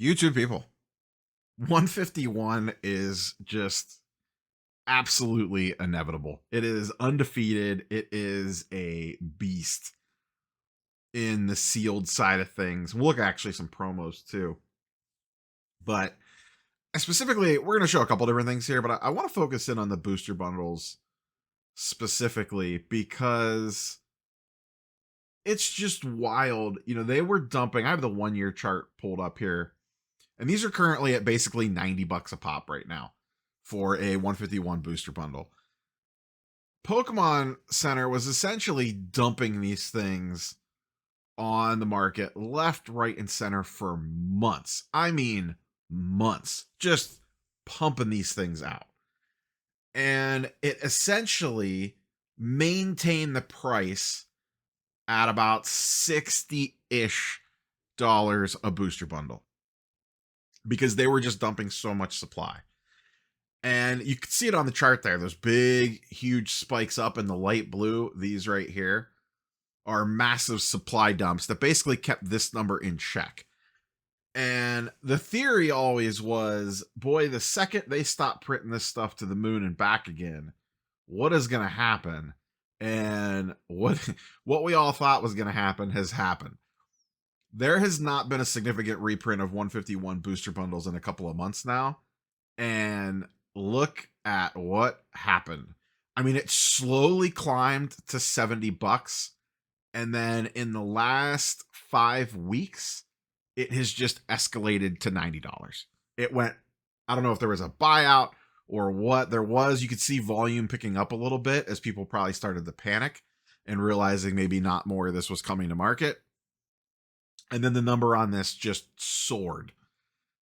YouTube people, 151 is just absolutely inevitable. It is undefeated. It is a beast in the sealed side of things. We'll look at actually some promos too. But specifically, we're going to show a couple different things here, but I want to focus in on the booster bundles specifically because it's just wild. You know, they were dumping. I have the 1 year chart pulled up here, and these are currently at basically $90 a pop right now for a 151 booster bundle. Pokemon Center was essentially dumping these things on the market left, right, and center for months. I mean, months. Just pumping these things out. And it essentially maintained the price at about 60-ish dollars a booster bundle because they were just dumping so much supply. And you can see it on the chart there. Those big, huge spikes up in the light blue, these right here, are massive supply dumps that basically kept this number in check. And the theory always was, boy, the second they stop printing this stuff to the moon and back again, what is going to happen? And what we all thought was going to happen has happened. There has not been a significant reprint of 151 booster bundles in a couple of months now. And look at what happened. I mean, it slowly climbed to $70. And then in the last 5 weeks, it has just escalated to $90. It went, I don't know if there was a buyout or what there was. You could see volume picking up a little bit as people probably started to panic and realizing maybe not more of this was coming to market. And then the number on this just soared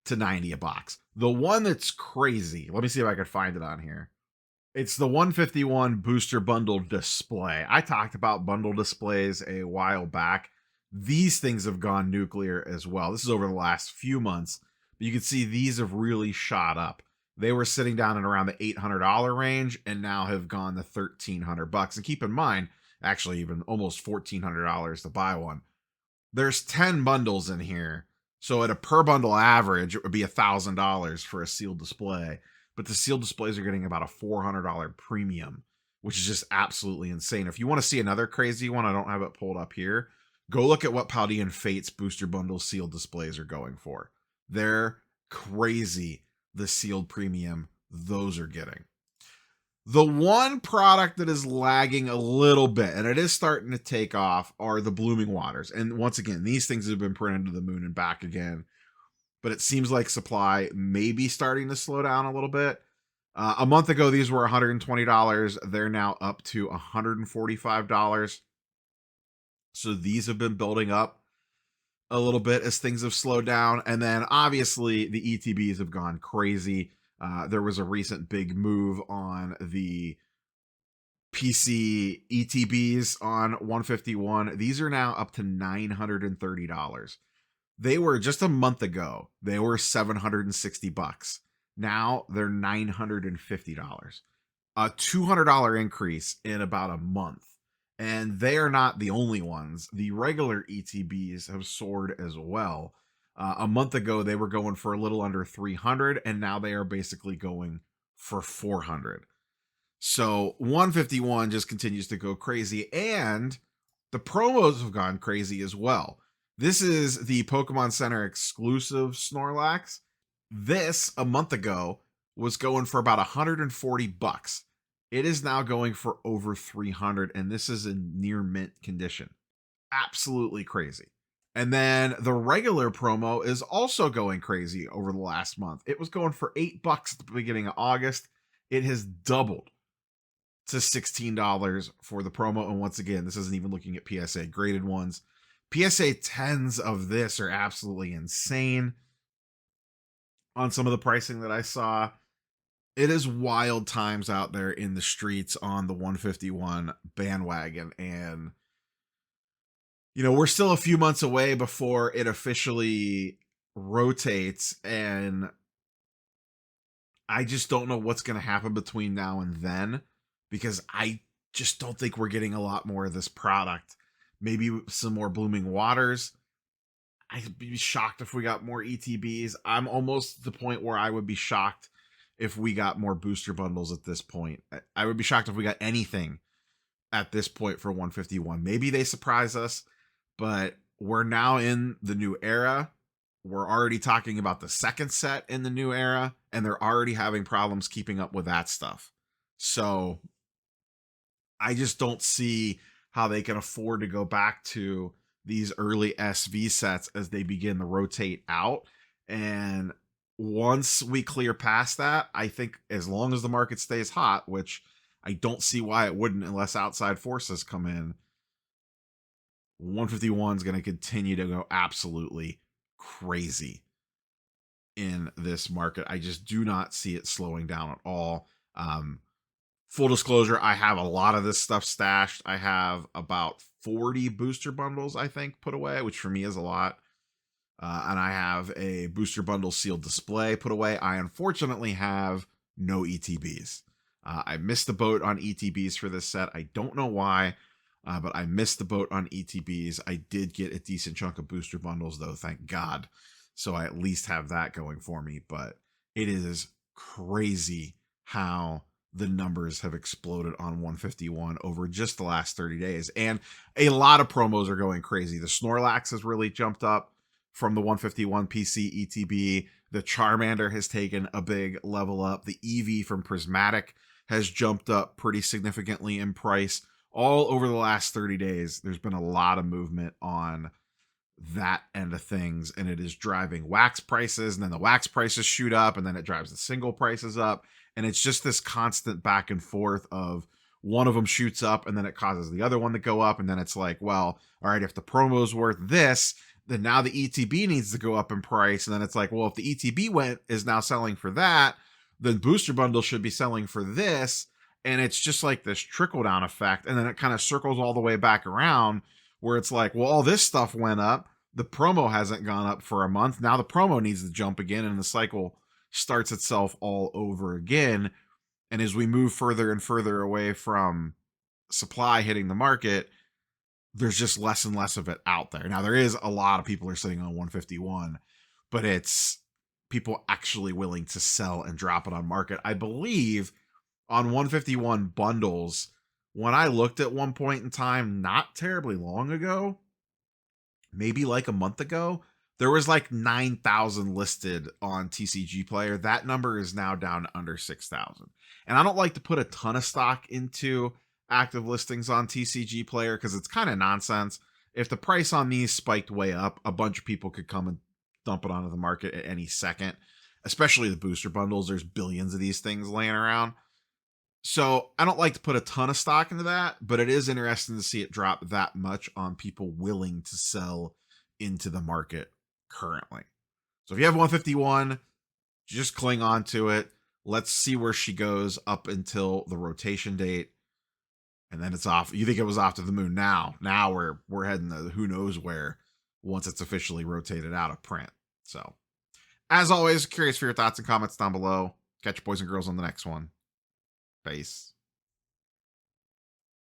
to 90 a box. The one that's crazy, let me see if I can find it on here. It's the 151 booster bundle display. I talked about bundle displays a while back. These things have gone nuclear as well. This is over the last few months. But you can see these have really shot up. They were sitting down at around the $800 range and now have gone to $1,300. And keep in mind, actually even almost $1,400 to buy one. There's 10 bundles in here. So at a per bundle average, it would be $1,000 for a sealed display. But the sealed displays are getting about a $400 premium, which is just absolutely insane. If you want to see another crazy one, I don't have it pulled up here. Go look at what Paldean Fate's booster bundle sealed displays are going for. They're crazy, the sealed premium those are getting. The one product that is lagging a little bit, and it is starting to take off, are the Blooming Waters. And once again, these things have been printed to the moon and back again. But it seems like supply may be starting to slow down a little bit. A month ago, these were $120. They're now up to $145. So these have been building up a little bit as things have slowed down. And then obviously the ETBs have gone crazy. There was a recent big move on the PC ETBs on 151. These are now up to $930. They were just a month ago, they were $760. Now they're $950. A $200 increase in about a month. And they are not the only ones. The regular ETBs have soared as well. A month ago, they were going for a little under 300, and now they are basically going for 400. So 151 just continues to go crazy, and the promos have gone crazy as well. This is the Pokemon Center exclusive Snorlax. This, a month ago, was going for about $140. It is now going for over 300, and this is in near mint condition. Absolutely crazy. And then the regular promo is also going crazy over the last month. It was going for $8 at the beginning of August. It has doubled to $16 for the promo. And once again, this isn't even looking at PSA graded ones. PSA 10s of this are absolutely insane on some of the pricing that I saw. It is wild times out there in the streets on the 151 bandwagon. And, you know, we're still a few months away before it officially rotates. And I just don't know what's going to happen between now and then, because I just don't think we're getting a lot more of this product. Maybe some more Blooming Waters. I'd be shocked if we got more ETBs. I'm almost to the point where I would be shocked if we got more booster bundles at this point. I would be shocked if we got anything at this point for 151. Maybe they surprise us, but we're now in the new era. We're already talking about the second set in the new era, and they're already having problems keeping up with that stuff. So I just don't see how they can afford to go back to these early SV sets as they begin to rotate out. And once we clear past that, I think as long as the market stays hot, which I don't see why it wouldn't unless outside forces come in, 151 is going to continue to go absolutely crazy in this market. I just do not see it slowing down at all. Full disclosure, I have a lot of this stuff stashed. I have about 40 booster bundles, I think, put away, which for me is a lot. And I have a booster bundle sealed display put away. I unfortunately have no ETBs. I missed the boat on ETBs for this set. I don't know why, but I missed the boat on ETBs. I did get a decent chunk of booster bundles, though, thank God. So I at least have that going for me. But it is crazy how the numbers have exploded on 151 over just the last 30 days. And a lot of promos are going crazy. The Snorlax has really jumped up from the 151 PC ETB. The Charmander has taken a big level up. The Eevee from Prismatic has jumped up pretty significantly in price. All over the last 30 days, there's been a lot of movement on that end of things, and it is driving wax prices, and then the wax prices shoot up, and then it drives the single prices up. And it's just this constant back and forth of one of them shoots up and then it causes the other one to go up. And then it's like, well, all right, if the promo's worth this, then now the ETB needs to go up in price. And then it's like, well, if the ETB is now selling for that, then booster bundle should be selling for this. And it's just like this trickle down effect. And then it kind of circles all the way back around where it's like, well, all this stuff went up. The promo hasn't gone up for a month. Now the promo needs to jump again, and the cycle starts itself all over again. And as we move further and further away from supply hitting the market, there's just less and less of it out there. Now there is a lot of people are sitting on 151, but it's people actually willing to sell and drop it on market. I believe on 151 bundles, when I looked at one point in time, not terribly long ago, maybe like a month ago, there was like 9,000 listed on TCG Player. That number is now down to under 6,000. And I don't like to put a ton of stock into active listings on TCG Player because it's kind of nonsense. If the price on these spiked way up, a bunch of people could come and dump it onto the market at any second, especially the booster bundles. There's billions of these things laying around. So I don't like to put a ton of stock into that, but it is interesting to see it drop that much on people willing to sell into the market currently. So if you have 151, just cling on to it. Let's see where she goes up until the rotation date. And then it's off. You think it was off to the moon now. Now we're heading to who knows where once it's officially rotated out of print. So as always, curious for your thoughts and comments down below. Catch you boys and girls on the next one. Peace.